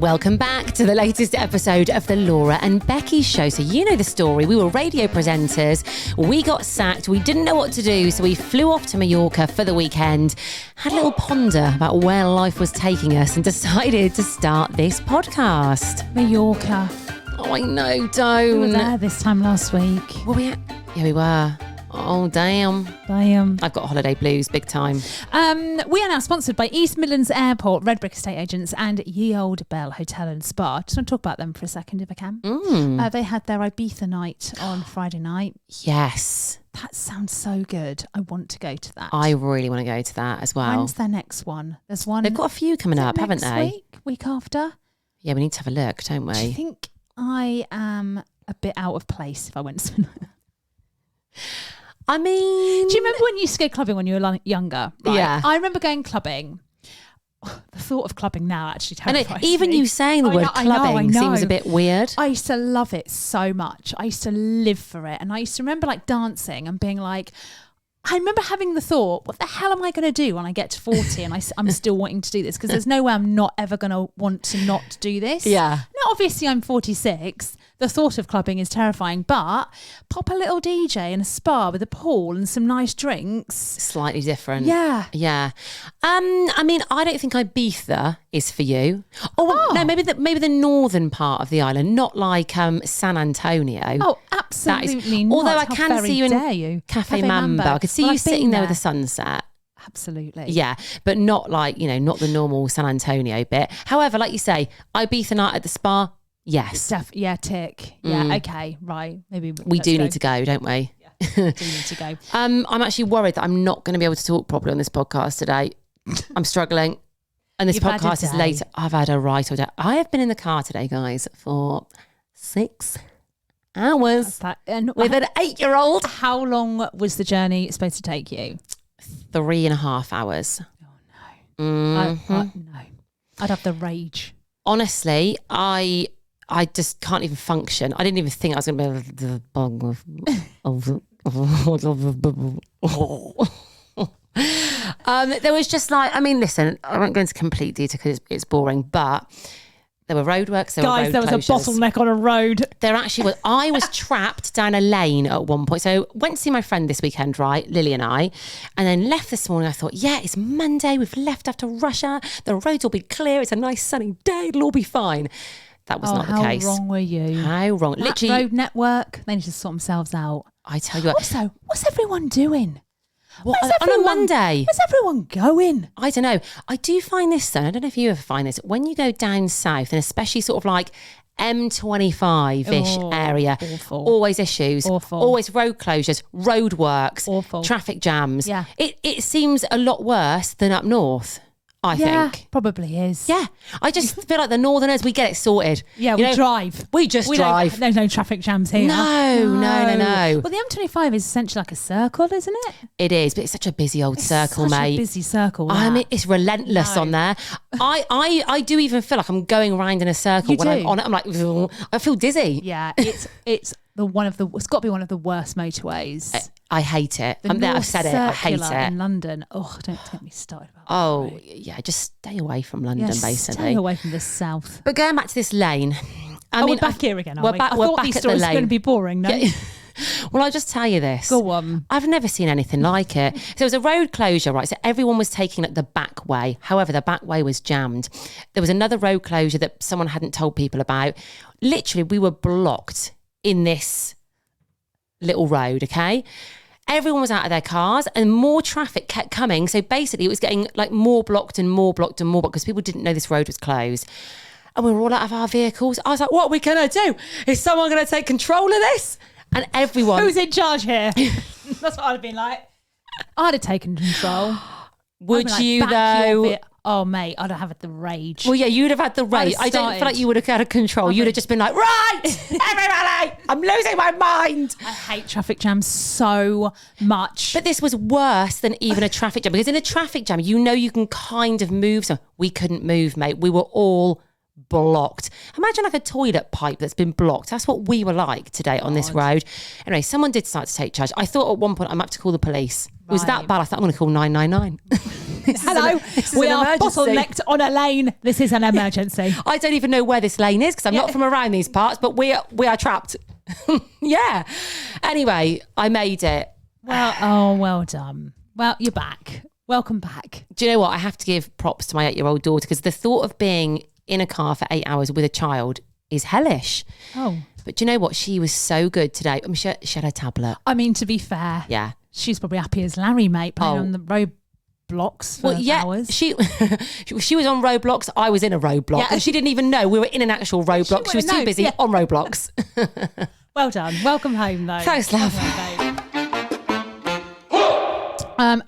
Welcome back to the latest episode of the Laura and Becky show. So you know the story. We were radio presenters. We got sacked. We didn't know what to do. So we flew off to Mallorca for the weekend, had a little ponder about where life was taking us and decided to start this podcast. Mallorca. Oh, I know, don't. We were there this time last week. Were we at? Yeah, we were. Oh, damn. I've got holiday blues big time. We are now sponsored by East Midlands Airport, Redbrik Estate Agents and Ye Olde Bell Hotel and Spa. Just want to talk about them for a second if I can. They had their Ibiza night on Friday night. Yes. That sounds so good. I want to go to that. I really want to go to that as well. When's their next one? There's one. They've got a few coming up, haven't they? Week after? Yeah, we need to have a look, don't we? Do you think I am a bit out of place if I went to I mean... Do you remember when you used to go clubbing when you were younger? Right? Yeah. I remember going clubbing. The thought of clubbing now actually terrifies me. Even you saying the word clubbing seems a bit weird. I used to love it so much. I used to live for it. And I used to remember like dancing and being like... I remember having the thought, what the hell am I going to do when I get to 40 and I'm still wanting to do this? Because there's no way I'm not ever going to want to not do this. Yeah. Now, obviously, I'm 46. The thought of clubbing is terrifying, but pop a little DJ in a spa with a pool and some nice drinks. Slightly different. Yeah. Yeah. I mean, I don't think Ibiza is for you. No, maybe the northern part of the island, not like San Antonio. Oh, absolutely not. Although I can see you in Cafe Mambo. I could see you sitting there with the sunset. Absolutely. Yeah, but not like, not the normal San Antonio bit. However, like you say, Ibiza night at the spa, yes. Tick. Yeah, okay, right. Maybe we do need to go, don't we? Yeah, we do need to go. I'm actually worried that I'm not going to be able to talk properly on this podcast today. I'm struggling. And this podcast is late. I've had a right old day. I have been in the car today, guys, for 6 hours with an 8-year-old. How long was the journey supposed to take you? 3.5 hours. Oh no. No. I'd have the rage. Honestly, I just can't even function. I didn't even think I was going to be able to... There was just like, I mean, listen, I won't go into complete detail because it's boring, but there were roadworks, there was a bottleneck on a road. There actually was. I was trapped down a lane at one point. So went to see my friend this weekend, right, Lily and I, and then left this morning. I thought, yeah, it's Monday. We've left after Russia. The roads will be clear. It's a nice sunny day. It'll all be fine. That was not the case. How wrong were you? How wrong? That road network, they need to sort themselves out. I tell you what. Also, what's everyone doing? On a Monday? Where's everyone going? I don't know. I do find this though, I don't know if you ever find this, when you go down south and especially sort of like M25-ish area, awful. Always issues, awful. Always road closures, road works, awful. Traffic jams. Yeah. It seems a lot worse than up north. I think. Probably is. Yeah. I just feel like the northerners, we get it sorted. Yeah, we drive. We just drive. There's no traffic jams here. No. Well, the M25 is essentially like a circle, isn't it? It is, but it's such a busy old circle, such mate. A busy circle. I mean, it's relentless on there. I do even feel like I'm going around in a circle I'm on it. I'm like, I feel dizzy. Yeah, it's it's got to be one of the worst motorways. I hate it. I've said it. I hate it. In London. Oh, don't get me started about that. Oh, yeah, just stay away from London, basically. Stay away from the south. But going back to this lane. We're back here again, aren't we? I thought these stories were going to be boring, no? Yeah. Well, I'll just tell you this. Go on. I've never seen anything like it. So it was a road closure, right? So everyone was taking the back way. However, the back way was jammed. There was another road closure that someone hadn't told people about. Literally, we were blocked in this little road, okay? Everyone was out of their cars and more traffic kept coming. So basically it was getting like more blocked and more blocked and more blocked because people didn't know this road was closed. And we were all out of our vehicles. I was like, what are we going to do? Is someone going to take control of this? And everyone... Who's in charge here? That's what I'd have been like. I'd have taken control. Would you though? Oh, mate, I'd have had the rage. Well, yeah, you'd have had the rage. I don't feel like you would have had control. You'd have just been like, right, everybody, I'm losing my mind. I hate traffic jams so much. But this was worse than even a traffic jam. Because in a traffic jam, you can kind of move. So we couldn't move, mate. We were all blocked. Imagine like a toilet pipe that's been blocked. That's what we were like today on this road. Anyway, someone did start to take charge. I thought at one point I might have to call the police. It was that bad. I thought I'm going to call 999. Hello, we are bottlenecked on a lane. This is an emergency. I don't even know where this lane is because I'm not from around these parts, but we are trapped. Yeah. Anyway, I made it. Well done. Well, you're back. Welcome back. Do you know what? I have to give props to my 8-year-old daughter because the thought of being in a car for 8 hours with a child is hellish. Oh. But do you know what? She was so good today. I mean, she had her tablet. I mean, to be fair, yeah, she's probably happy as Larry, mate, playing on the roadblocks for hours. She was on Roblox. I was in a roadblock. And she didn't even know we were in an actual roadblock. She was too busy on Roblox. Well done. Welcome home, though. Thanks, love.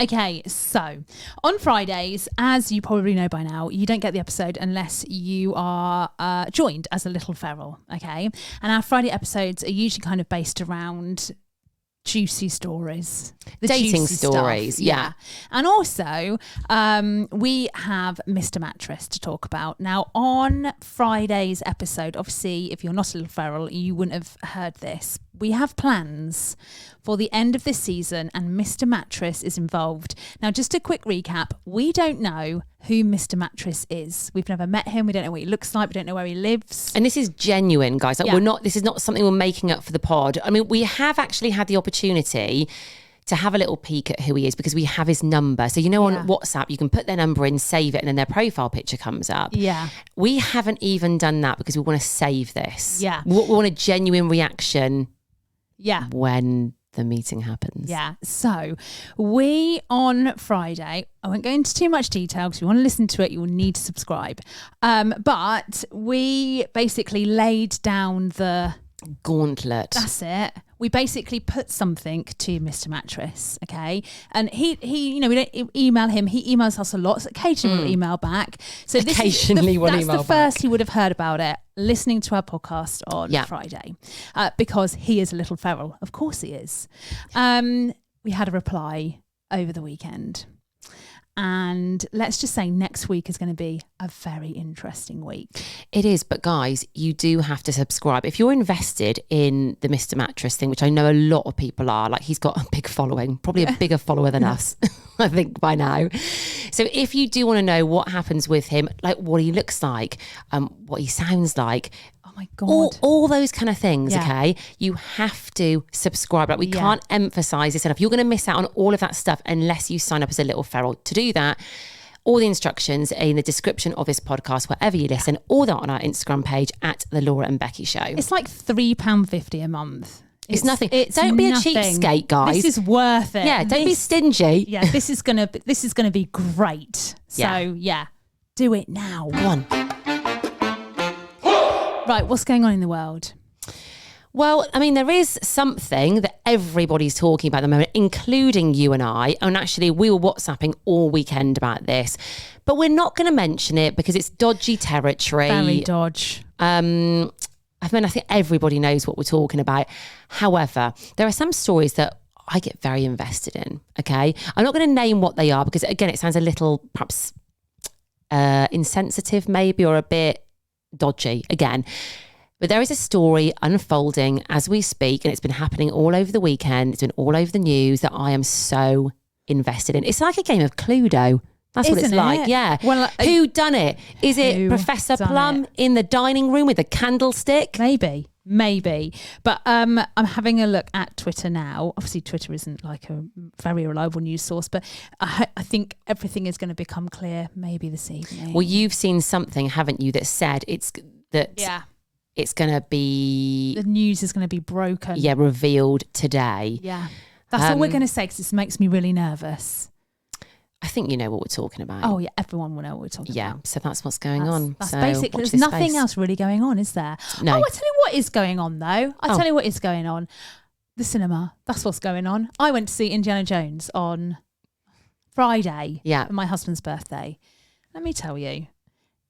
Okay, so on Fridays, as you probably know by now, you don't get the episode unless you are joined as a little feral, okay? And our Friday episodes are usually kind of based around juicy stories. Dating stories, yeah. And also, we have Mr. Mattress to talk about. Now, on Friday's episode, obviously, if you're not a little feral, you wouldn't have heard this. We have plans for the end of this season and Mr. Mattress is involved. Now, just a quick recap. We don't know who Mr. Mattress is. We've never met him. We don't know what he looks like. We don't know where he lives. And this is genuine, guys. Like this is not something we're making up for the pod. I mean, we have actually had the opportunity to have a little peek at who he is because we have his number. So, on WhatsApp, you can put their number in, save it, and then their profile picture comes up. Yeah. We haven't even done that because we want to save this. Yeah. We want a genuine reaction. Yeah. When the meeting happens. Yeah. So we on Friday, I won't go into too much detail because if you want to listen to it, you will need to subscribe. But we basically laid down the gauntlet. That's it. We basically put something to Mr. Mattress, okay? And he we don't email him. He emails us a lot. So occasionally we'll email back. So occasionally we'll email back. That's the first he would have heard about it, listening to our podcast on Friday, because he is a little feral. Of course he is. We had a reply over the weekend. And let's just say next week is going to be a very interesting week. It is, but guys, you do have to subscribe. If you're invested in the Mr. Mattress thing, which I know a lot of people are, like he's got a big following, probably a bigger follower than us, I think by now. So if you do want to know what happens with him, like what he looks like, what he sounds like, oh my God, all those kind of things, okay? You have to subscribe. Like we can't emphasize this enough. You're going to miss out on all of that stuff unless you sign up as a little feral. To do that, all the instructions are in the description of this podcast, wherever you listen, or that on our Instagram page at The Laura and Becky Show. It's like £3.50 a month. It's nothing. Don't be a cheapskate, guys. This is worth it. Yeah, don't be stingy. Yeah, this is gonna be great. So do it now. Go on. Right, what's going on in the world? Well, I mean, there is something that everybody's talking about at the moment, including you and I. And actually, we were WhatsApping all weekend about this. But we're not going to mention it because it's dodgy territory. Very dodge. I mean, I think everybody knows what we're talking about. However, there are some stories that I get very invested in, okay? I'm not going to name what they are because, again, it sounds a little perhaps insensitive maybe or a bit dodgy again. But there is a story unfolding as we speak, and it's been happening all over the weekend. It's been all over the news that I am so invested in. It's like a game of Cluedo. That's what it's like. Yeah. Well, who done it? Is it Professor Plum in the dining room with a candlestick? Maybe. But I'm having a look at Twitter now. Obviously, Twitter isn't like a very reliable news source, but I think everything is going to become clear maybe this evening. Well, you've seen something, haven't you, that said it's going to be... The news is going to be broken. Yeah, revealed today. Yeah. That's all we're going to say because this makes me really nervous. I think you know what we're talking about. Oh, yeah. Everyone will know what we're talking about. Yeah. So that's what's going on. That's so basically, there's nothing else really going on, is there? No. Oh, I'll tell you what is going on, though. I'll tell you what is going on. The cinema. That's what's going on. I went to see Indiana Jones on Friday. Yeah. For my husband's birthday. Let me tell you,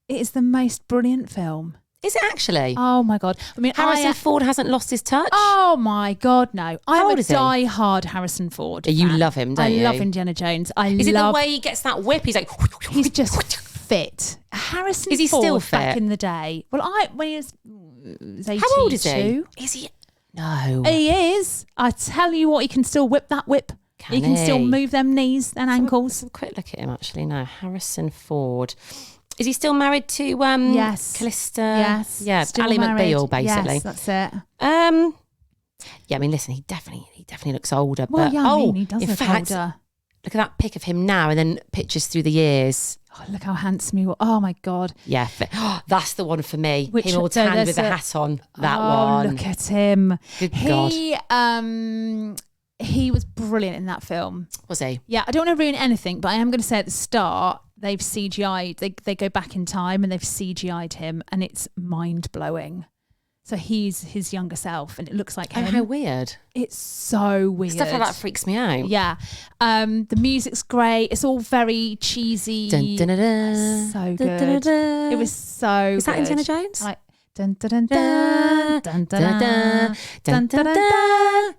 it is the most brilliant film. Is it actually? Oh my God. I mean, Harrison Ford hasn't lost his touch? Oh my God, no. I'm a old is he? die-hard Harrison Ford You fan. love him, don't you? I love Indiana Jones. Is it the way he gets that whip? He's like... He's just fit. Harrison Is he Ford still fit? back in the day. Well, when he was 82. How old is he? Is he? No. He is. I tell you what, he can still whip that whip. He can still move them knees and ankles. Have a quick look at him actually now. Harrison Ford. Is he still married to Yes. Callista? Yes. Yeah, Still Ally married. McBeal, basically. Yes, that's it. Yeah, I mean, listen, he definitely looks older. Well, but, yeah, I mean, he does in look fact, older. look at that pic of him now and then pictures through the years. Oh, look how handsome he was. Oh, my God. Yeah, that's the one for me. Which- him all so tanned there's with a a- hat on. That Oh, one. look at him. Good God. He was brilliant in that film. Was he? Yeah, I don't want to ruin anything, but I am going to say at the start, they've CGI'd, they go back in time and they've CGI'd him, and it's mind-blowing. So he's his younger self, and it looks like him. Oh, how weird. It's so weird. Stuff like that freaks me out. Yeah. The music's great. It's all very cheesy. Dun, dun, dun, dun. So Dun, good. dun, dun, dun. It was so Is that good. Indiana Jones? Like, dun, dun, dun, dun, dun, dun, dun, dun, dun, dun, dun,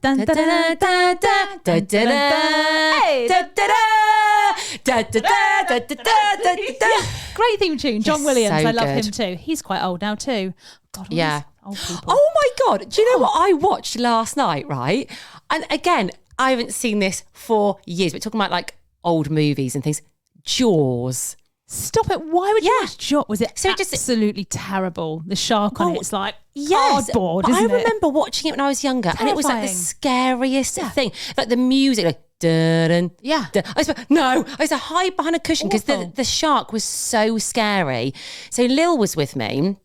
dun, dun, dun, dun, dun, dun, hey. Great theme tune. John Williams. so I love good. him too. He's quite old now too. God, all Yeah. these old people. Oh my God. Do you know what I watched last night, right? And again, I haven't seen this for years, but talking about like old movies and things. Jaws. Stop it. Why would you Yeah. watch Jaws? Was it So it just- absolutely terrible? The shark on Well, it, it's like Yes, cardboard, but I isn't it? remember watching it when I was younger, and it was like the Terrifying. scariest thing. Like the music, like dun, Yeah. dun. I used to hide behind a cushion because Awful. the shark was so scary. So Lil was with me.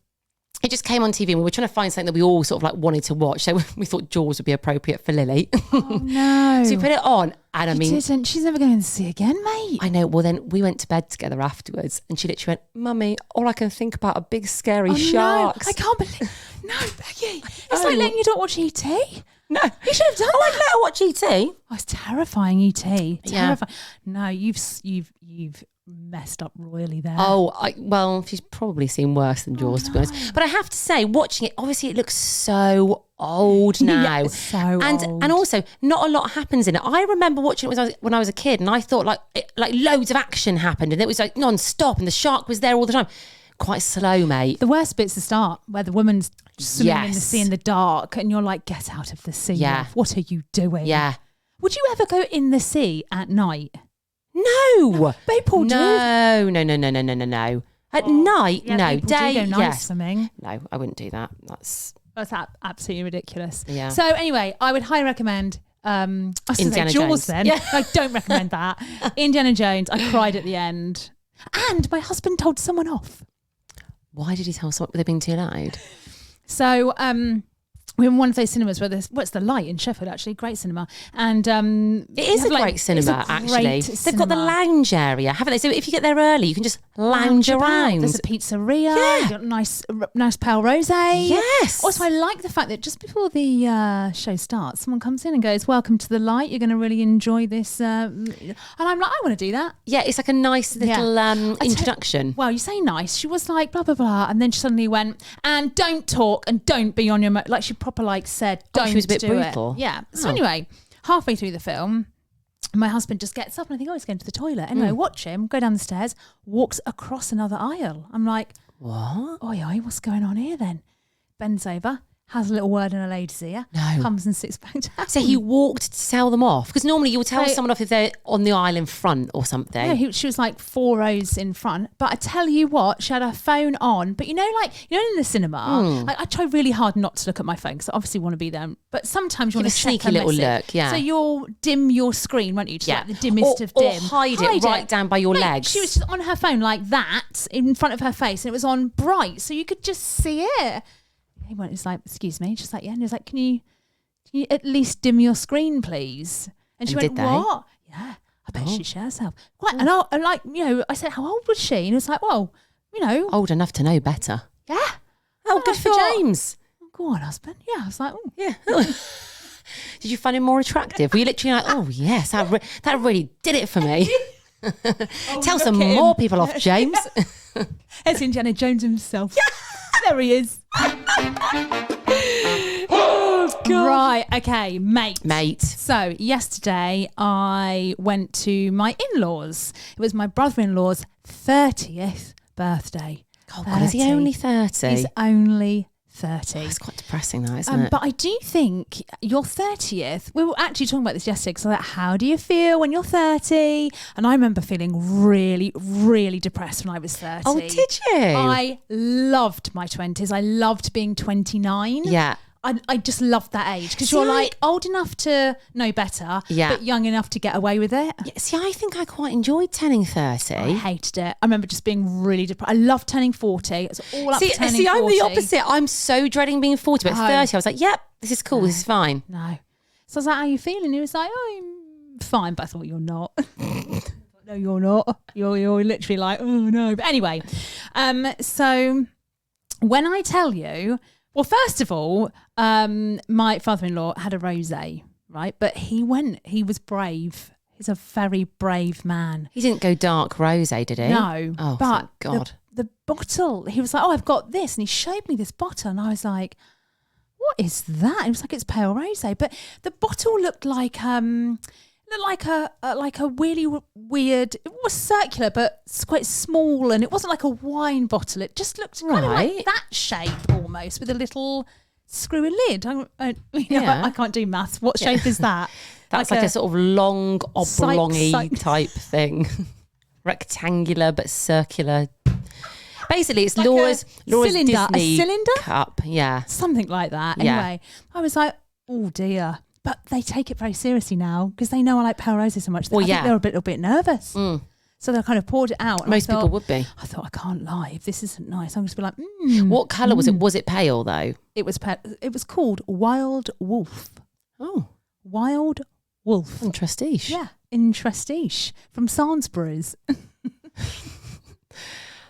It just came on TV and we were trying to find something that we all sort of like wanted to watch. So we thought Jaws would be appropriate for Lily. Oh, no. So we put it on, and I You mean, didn't. She's never going to see again, mate. I know. Well, then we went to bed together afterwards, and she literally went, "Mummy, all I can think about are big scary sharks." No, I can't believe. No, Becky. It's know. like letting your daughter watch E.T. No, You should have done I'd that. let her watch ET. Oh, it's terrifying, E.T. Yeah. Terrifying. No, you've messed up royally there. Oh, well, she's probably seen worse than Jaws, to be honest. But I have to say, watching it, obviously it looks so old now. Yeah, it's so and old. And also, not a lot happens in it. I remember watching it when I was a kid, and I thought like loads of action happened, and it was like non-stop, and the shark was there all the time. Quite slow, mate. The worst bit's the start, where the woman's swimming in the Yes. sea in the dark, and you're like, get out of the sea. Yeah. love. What are you doing? Yeah. Would you ever go in the sea at night? No. People do. No. At night, Yeah, no. people do Day, go night yes. swimming. No, I wouldn't do that. That's Absolutely ridiculous. Yeah. So anyway, I would highly recommend I was gonna say Indiana Jaws Jones. then. Yeah. I don't recommend that. Indiana Jones. I cried at the end. And my husband told someone off. why did he tell someone they've been too loud? So we're in one of those cinemas where there's what's the Light in Sheffield, actually, great cinema. And It is a great cinema, actually. They've got the lounge area, haven't they? So if you get there early, you can just lounge around. There's a pizzeria. Yeah. You've got nice pale rosé. Yes. Also, I like the fact that just before the show starts, someone comes in and goes, "Welcome to the Light. You're going to really enjoy this." And I'm like, I want to do that. Yeah, it's like a nice little introduction. Well, you say nice. She was like blah blah blah, and then she suddenly went, "And don't talk and don't be on your like she proper like said, Oh, don't she was a bit do brutal. it." Yeah. So Oh. anyway, halfway through the film, my husband just gets up and I think, oh, he's going to the toilet. Anyway, watch him go down the stairs, walks across another aisle. I'm like, What? oi, what's going on here then? Bends over, has a little word in a lady's ear, No. comes and sits back down. So he walked to tell them off? Because normally you would tell So- someone off if they're on the aisle in front or something. No, she was like 4 rows in front. But I tell you what, she had her phone on. But you know, in the cinema, I try really hard not to look at my phone because I obviously want to be there. But sometimes you Give want a to check sneaky a little message. look, yeah. So you'll dim your screen, won't you? Just like the dimmest of or dim. hide it right down by your Mate, legs. She was just on her phone like that in front of her face, and it was on bright, so you could just see it. He went, it's like, excuse me. She's like, yeah. And he was like, can you at least dim your screen, please? And she And went, did they? what? Yeah, I bet she shares herself. Quite. And I like, I said, how old was she? And it was like, well, Old enough to know better. yeah. Oh, And good I for thought, James. oh, go on, husband. Yeah, I was like, oh. Yeah. Did you find him more attractive? Were you literally like, oh, yes, that really did it for me? Tell some look at more him. people off, James. It's Indiana Jones himself. There he is. Oh, God. Right, okay, mate. So yesterday I went to my in-laws. It was my brother-in-law's 30th birthday. Oh, God, is he only 30? He's only 30. It's quite depressing though, isn't it? But I do think your 30th, we were actually talking about this yesterday, because I was like, how do you feel when you're 30? And I remember feeling really, really depressed when I was 30. Oh, did you? I loved my 20s. I loved being 29. Yeah. I just loved that age, because you're like old enough to know better, but young enough to get away with it. Yeah, see, I think I quite enjoyed turning 30. I hated it. I remember just being really depressed. I loved turning 40. It's all up to turning 40. I'm the opposite. I'm so dreading being 40, but at 30 I was like, yep, this is cool, this is fine. No. So I was like, how are you feeling? He was like, oh, I'm fine, but I thought, you're not. No, you're not. You're literally like, oh no. But anyway, so when I tell you, well, first of all, my father-in-law had a rosé, right? But he was brave. He's a very brave man. He didn't go dark rosé, did he? No. Oh, but thank God. The bottle, he was like, oh, I've got this. And he showed me this bottle. And I was like, what is that? It was like, it's pale rosé. But the bottle looked like a really weird, it was circular, but it's quite small, and it wasn't like a wine bottle. It just looked kind of like that shape almost, with a little screwy lid. I can't do maths. What shape is that? That's like a sort of long, oblong-y type thing. Rectangular, but circular. Basically, it's like Laura's cylinder, Disney a cylinder cup. Yeah. Something like that. Anyway, I was like, oh dear. But they take it very seriously now, because they know I like pale rosé so much. I think they're a little bit nervous. So they kind of poured it out. Most people would be. I thought, I can't lie. If this isn't nice, I'm just be like, What colour was it? Was it pale though? It was It was called Wild Wolf. Oh. Wild Wolf. In Trusteesh. Yeah, in Trusteesh. From Sainsbury's.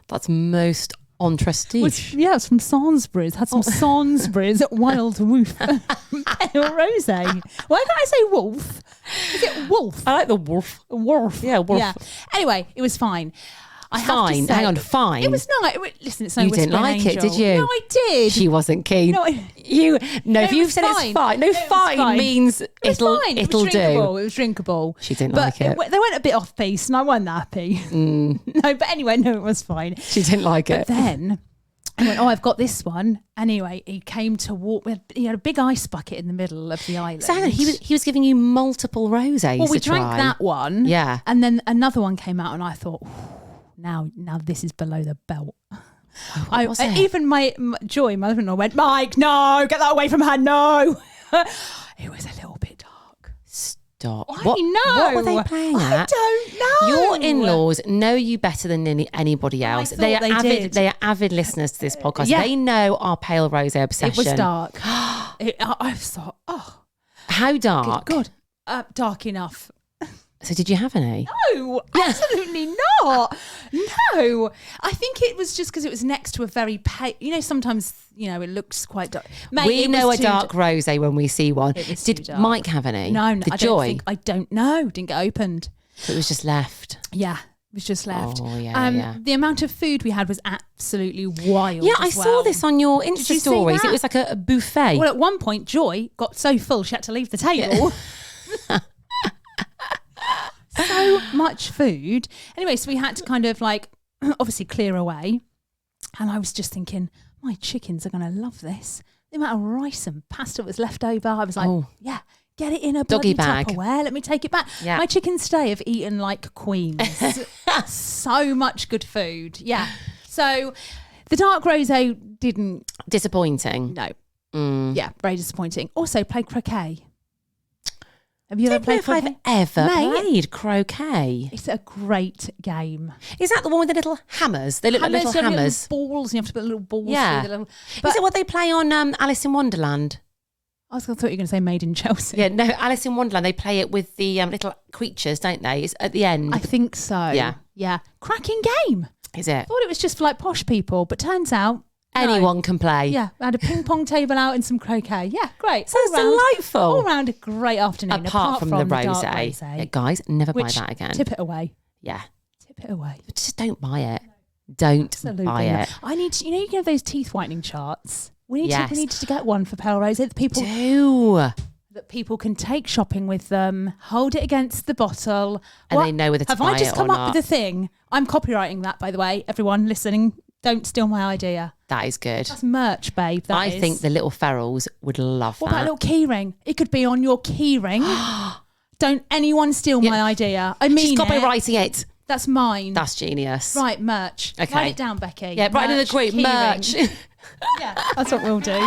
That's most on Trusteesh. Yeah, it's from Sainsbury's. Had some Sainsbury's Wild Wolf pale rosé. Why can't I say wolf? Is it wolf? I like the wolf. Wolf. Yeah, wolf. Yeah. Anyway, it was fine. Fine. Hang on, fine. It was nice. Listen, it's no You didn't like angel. it, did you? No, I did. She wasn't keen. No, if you've said fine. it's fine. No, fine means it'll do. It was drinkable. She didn't like it. They went a bit off piece, and I wasn't happy. No, but anyway, no, it was fine. She didn't like it. But then I went, oh, I've got this one. Anyway, he came to walk. He had a big ice bucket in the middle of the island. So he was giving you multiple rosés. Well, we to try. drank that one. Yeah. And then another one came out, and I thought, now this is below the belt. What was it? Even my Joy, my mother-in-law, went, Mike, no, get that away from her, no. It was a little bit dark. Stop. I What were know. they playing I at? don't know. Your in-laws know you better than anybody else. They thought did. They are avid listeners to this podcast. Yeah. They know our pale rosé obsession. It was dark. I thought, oh. How dark? Good. Dark enough. So did you have any? No, absolutely not. No. I think it was just because it was next to a very pale, sometimes, it looks quite dark. Mate, we know a dark rosé when we see one. Did Mike have any? No, Joy? I don't know. Didn't get opened. So it was just left. Yeah. It was just left. Oh, yeah. The amount of food we had was absolutely wild. Yeah, I saw this on your Insta stories. It was like a buffet. Well, at one point, Joy got so full she had to leave the table. Yeah. So much food. Anyway, so we had to kind of obviously clear away. And I was just thinking, my chickens are going to love this. The amount of rice and pasta was left over. I was like, yeah, get it in a doggy bloody bag. Tupperware. Let me take it back. Yeah. My chickens today have eaten like queens. So much good food. Yeah. So the dark rosé didn't. Disappointing. No. Yeah, very disappointing. Also played croquet. Have you ever played croquet? I've ever played croquet. It's a great game. Is that the one with the little hammers? They look like little hammers. Little balls, and you have to put little balls yeah. through the little... Is it what they play on Alice in Wonderland? I thought you were going to say Made in Chelsea. Yeah, no, Alice in Wonderland, they play it with the little creatures, don't they? It's at the end. I think so. Yeah. Yeah. Cracking game. Is it? I thought it was just for posh people, but turns out... Anyone can play. Yeah, I had a ping pong table out and some croquet. Yeah, great. Sounds delightful. All round a great afternoon. Apart from the rosé. Yeah, guys, never buy that again. Tip it away. Yeah. Tip it away. But just don't buy it. Don't buy it. I need to, you have those teeth whitening charts. We need to get one for pale rosé that people that people can take shopping with them, hold it against the bottle. And they know whether to buy it or not. Have I just come up with a thing? I'm copywriting that, by the way. Everyone listening, Don't steal my idea. That is good. That's merch, babe. I think the little ferals would love What that. about a little key ring? It could be on your key ring. Don't anyone steal my idea. I mean, she's copywriting it. That's mine. That's genius. Right, merch. Okay. Write it down, Becky. Yeah, write it in the group. key Merch. ring. Yeah, that's what we'll do.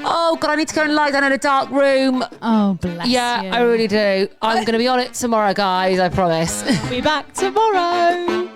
Oh, God, I need to go and lie down in a dark room. Oh, bless you. I really do. I'm going to be on it tomorrow, guys. I promise. Be back tomorrow.